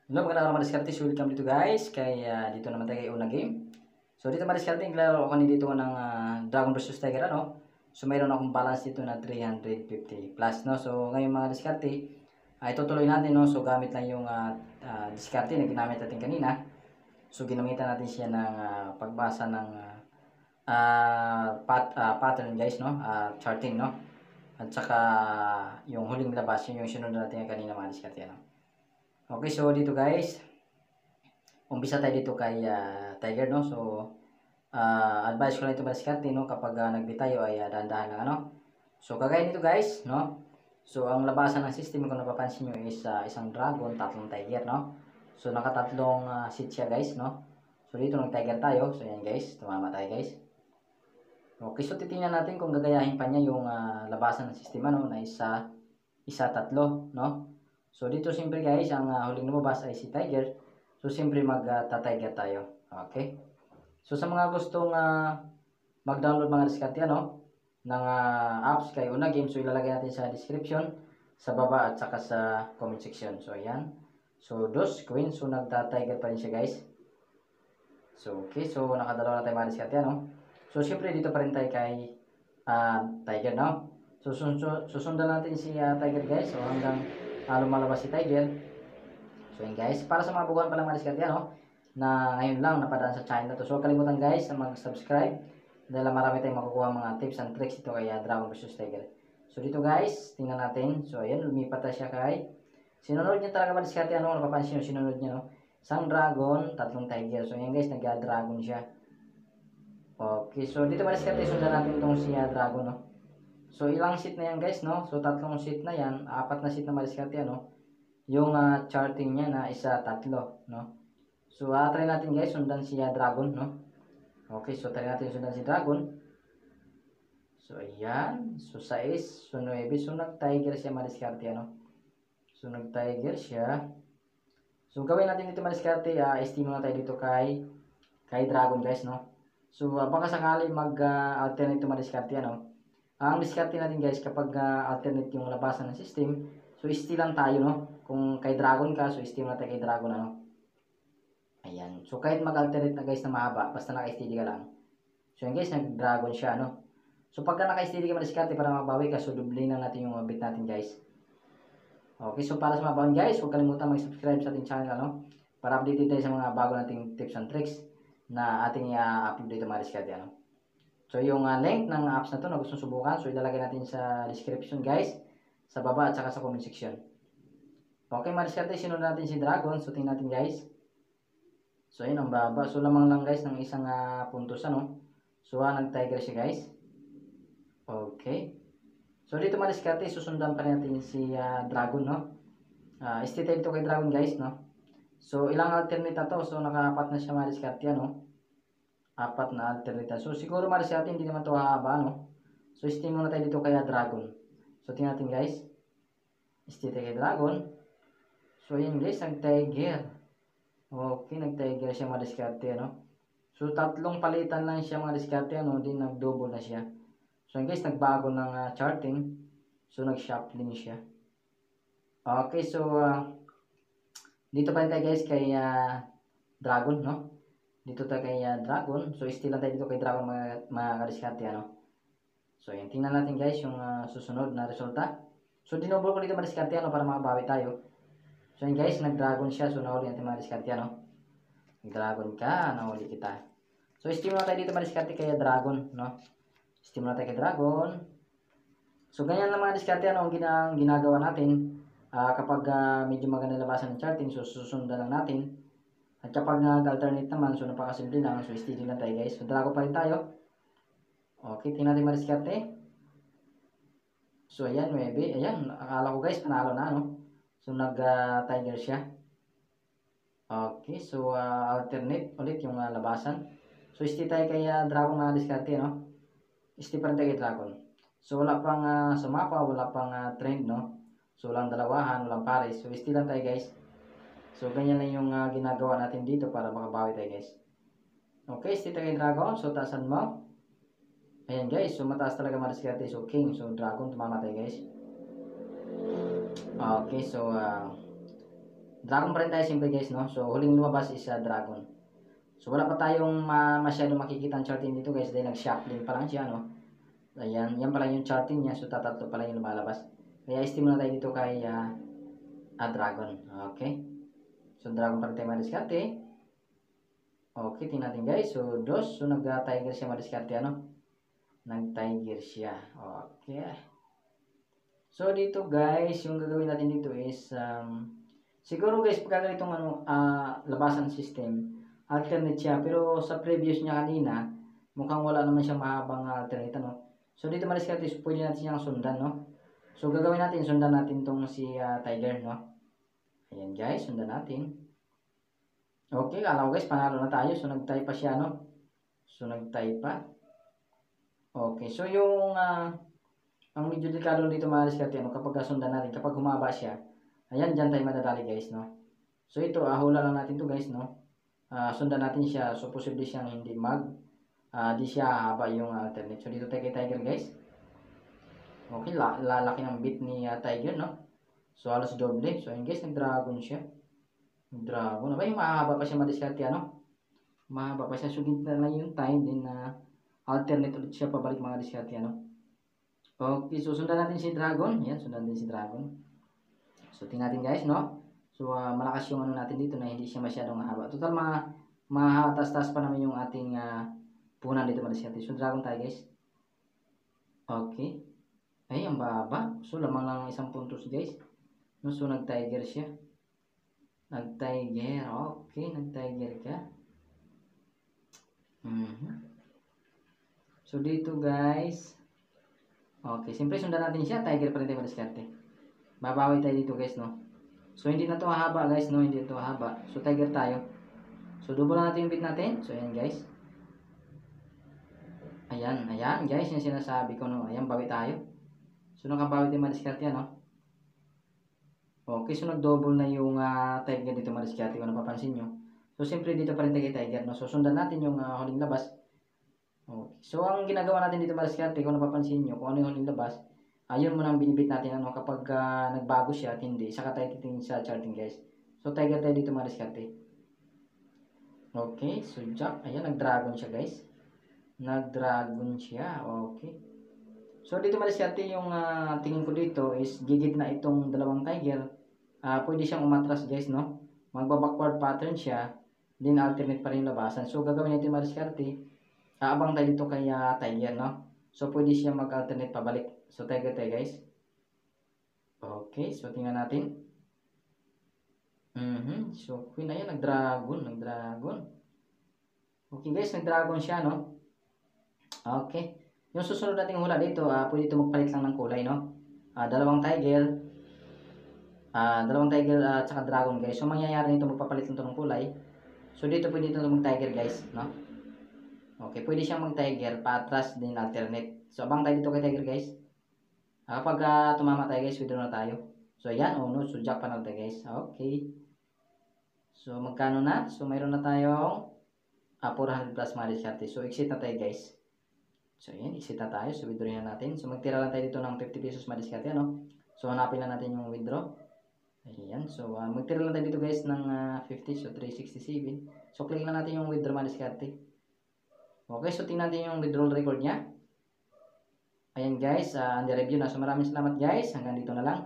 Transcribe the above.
Hello, magandang araw mga diskarte. So, welcome dito guys. Kaya dito naman tayo kay unang game. So, dito mga diskarte, naglaro ako dito ng Dragon vs Tiger, ano? So, mayroon akong balance dito na 350 plus, no? So, ngayon mga diskarte, itutuloy natin, no? So, gamit lang yung diskarte na ginamit natin kanina. So, ginamitan natin siya ng pagbasa ng pattern guys, no? Charting, no? At saka yung huling labas, yun yung sinunod natin kanina mga diskarte, no? Okay, so dito guys, umpisa tayo dito kay Tiger, no? So, advice ko lang ito madiskarte, no? Kapag nagbitayo ay dahan-dahan lang, ano? So, kagaya nito guys, no? So, ang labasan ng system kung napapansin nyo is isang dragon, tatlong tiger, no? So, nakatatlong seat siya guys, no? So, dito nag-tiger tayo. So, yan guys, tumama tayo guys. Okay, so titingnan natin kung gagayahin pa niya yung labasan ng sistema, no? Na isa, tatlo, no? So, dito siyempre guys, ang huling lumabas ay si Tiger. So, siyempre mag-tiger tayo. Okay? So, sa mga gustong mag-download mga diskarte, ano, ng apps kay Una Game, so ilalagay natin sa description, sa baba at saka sa comment section. So, ayan. So, dos, queen. So, nagta-tiger pa rin siya guys. So, okay. So, nakadalawa na tayo mga diskarte, ano. So, siyempre dito pa rin tayo kay Tiger, no? So, susundan natin si Tiger guys. So, hanggang lumalabas si Tiger. So yun guys, para sa mga buwan pa lang mga diskarte, no? Na ngayon lang napadaan sa channel na to. So kalimutan guys na mag-subscribe dahil marami tayong makukuha mga tips and tricks dito kay Dragon vs Tiger. So dito guys, tingnan natin. So ayan, lumipat na siya kay. Sinunod niya talaga mga diskarte, ano? Napapansin nyo, sinunod niya, no? Isang dragon, tatlong tiger. So yan guys, nag-dragon siya. Okay, so dito mga diskarte, sundan natin itong si dragon, no? So ilang seat na yan guys, no? So tatlong seat na yan, apat na seat na mga diskarte, ano? Yung charting niya na isa, tatlo, no? So, try natin guys, sundan si Dragon, no? Okay, so try natin sundan si Dragon. So, ayan. So, 6, so 9. So, nag-tiger siya, madiskarte, ano? So, nag-tiger siya. So, gawin natin dito madiskarte, estimate na tayo dito kay Dragon guys, no? So, baka sakali mag-alternate madiskarte, ano? Ang diskarte natin guys, kapag alternate yung labasan ng system, so, still lang tayo, no? Kung kay Dragon ka, so steam natin kay Dragon, ano. Ayan. So kahit mag-alternate na guys na mahaba, basta naka-steady ka lang. So yan guys, nag-Dragon siya, no. So pagka naka-steady ka madiskarte para mabawi ka, so dublin lang natin yung bit natin guys. Okay, so para sa mabawi guys, huwag kalimutan mag-subscribe sa ating channel, ano. Para updated tayo sa mga bago nating tips and tricks na ating i-upload dito mga diskarte, ano. So yung link ng apps na to na gustong subukan, so ilalagay natin sa description guys, sa baba at saka sa comment section. Okay, mariskarte, sinunod natin si Dragon. So, tingnan natin guys. So, ayun, ang baba. So, lamang lang guys ng isang puntos, ano. So, nag-tiger siya guys. Okay. So, dito mariskarte, susundan pa natin si Dragon, no. Stay tayo dito kay Dragon guys, no. So, ilang alternate na to. So, naka-apat na siya mariskarte, ano. Apat na alternate. So, siguro mariskarte, hindi naman to haba, no. So, stay muna tayo dito kay Dragon. So, tingnan natin guys. Stay tayo kay Dragon. So, yun guys, nag-tiger. Okay, nag-tiger siya mga diskarte, ano. So, tatlong palitan lang siya mga diskarte, ano, din nag-double na siya. So, yun guys, nagbago ng charting. So, nag-shuffling siya. Okay, so, dito pa rin tayo guys kay Dragon, no. Dito tayo kay Dragon. So, still lang tayo dito kay Dragon mga diskarte, ano. So, yun, tingnan natin guys yung susunod na resulta. So, dinouble ko dito mga diskarte, ano, para makabawi tayo. So yun guys, nag-dragon siya. So nahuli natin mga diskarte, ano. Nag-dragon ka, nahuli kita. So steam na tayo dito mga diskarte kay Dragon, no. Steam na tayo kay Dragon. So ganyan lang mga diskarte, ano, ang ginagawa natin. Kapag medyo maganda labasan ng charting, so susundan lang natin. At kapag nag-alternate naman, so napakasimple lang. So steady lang tayo guys. So dragon pa rin tayo. Okay, tingnan natin mga diskarte. So ayan, 9. Ayan, akala ko guys, panalo na, no. So nag-tiger siya. Okay, so alternate ulit yung labasan. So stay tayo kay Dragon mga diskarte, no. Stay pa rin tayo kay Dragon. So wala pang sumapa, wala pang trend, no. So walang dalawahan, walang pares. So stay lang tayo guys. So ganyan lang yung ginagawa natin dito para makabawi tayo guys. Okay, stay tayo kay Dragon. So taasan mo. Ayan guys, so mataas talaga mga diskarte. So king, so Dragon, tumama tayo guys. Okay, so Dragon pa rin tayo siyempre guys, no? So, huling lumabas is dragon. So, wala pa tayong masyadong makikita ang charting dito guys dahil nag-shuffling pa lang siya, no? Ayan, yan pala yung charting niya. So, tatatlo pala yung lumalabas. Kaya, estimate na tayo dito kay dragon. Okay? So, dragon pa rin tayo madiskarte. Okay, tingnan natin guys. So, dos. So, nag-tiger siya madiskarte, ano? Nag-tiger siya. Okay. So, dito guys, yung gagawin natin dito is, siguro guys, pagka ganitong labasan system, alternate siya. Pero sa previous niya kanina, mukhang wala naman siyang mahabang alternate, no? So, dito madiskarte, so, pwede natin siyang sundan, no? So, gagawin natin, sundan natin tong si tiger, no? Ayan guys, sundan natin. Okay, kala ko guys, panalo na tayo. So, nag-tie pa siya, no? So, nag-tie pa. Okay, so yung ang medyo delikado dito mga diskarte, no? Kapag sundan natin, kapag humaba siya, ayan, dyan tayo madadali guys, no? So, ito, hula lang natin to guys, no? Sundan natin siya. So, posible siyang hindi di siya haba yung alternate. So, dito tayo kay tiger guys. Okay, lalaki ng bit ni tiger, no? So, halos doble. So, ayun guys, nag-dragon siya. Dragon. Aba, yung mahaba pa siya madiskarte, ano? Mahaba pa siya. So, dito na lang yung time. Then, alternate ulit siya pabalik mga diskarte, ano? Okay, so sundan natin si dragon. Yan, sundan din si dragon. So, tingnan natin guys, no? So, malakas yung natin dito na hindi siya masyadong mahaba. Total, mahatas-tas pa naman yung ating punan dito mga diskarte. So, dragon tayo guys. Okay. Ay, ang baba. So, lamang lang isang puntos guys. No, so, nag-tiger siya. Nag-tiger. Okay, nag-tiger ka. So, dito guys. Okay, siyempre sundan natin siya. Tiger pa rin tayo madiskarte. Babawi tayo dito guys, no? So, hindi na to haba guys, no? Hindi to haba. So, tiger tayo. So, double natin yung bit natin. So, ayan guys. Ayan, ayan guys. Yung sinasabi ko, no? Ayan, bawi tayo. So, nakabawi tayo madiskarte, no? Okay, so nag-double na yung tiger dito madiskarte kung napapansin nyo. So, siyempre dito pa rin tayo tiger, no? So, sundan natin yung huling labas. Okay. So, ang ginagawa natin dito madiskarte kung napapansin nyo, kung ano yung huling labas, ayun mo nang binibit natin, ano, kapag nagbago siya at hindi, saka tayo titingin sa charting guys. So, tiger tayo dito madiskarte. Okay, so jack, ayan, nag-dragon siya guys. Nag-dragon siya, okay. So, dito madiskarte yung tingin ko dito is gigit na itong dalawang tiger. Pwede siyang umatras guys, no? Magba-backward pattern siya, then alternate pa rin labasan. So, gagawin natin madiskarte, abang tayo dito kay tiger, no? So, pwede siya mag-alternate pabalik. So, tiger tayo guys. Okay, so tingnan natin. So, queen, ayan, nag-dragon. Okay guys, nag-dragon siya, no? Okay. Yung susunod nating hula dito, pwede ito magpalit lang ng kulay, no? Dalawang tiger at saka dragon guys. So, mangyayari nito, magpapalit lang ito ng kulay. So, dito pwede ito mag-tiger guys, no? Okay, pwede siyang mag-tiger, patras, din alternate. So, abang tayo dito kay tiger guys. Kapag tumama tayo guys, withdraw na tayo. So, ayan, no, so jack pa na tayo guys. Okay. So, magkano na? So, mayroon na tayong 400 plus mga diskarte. So, exit na tayo guys. So, ayan, exit na tayo. So, withdraw na natin. So, magtira lang tayo dito ng 50 pesos mga diskarte, ano? So, hanapin lang natin yung withdraw. Ayan. So, magtira lang tayo dito guys ng 50. So, 367. So, click lang natin yung withdraw mga diskarte. Okay, so tingnan natin yung withdrawal record niya. Ayan guys, under review na. So maraming salamat guys. Hanggang dito na lang.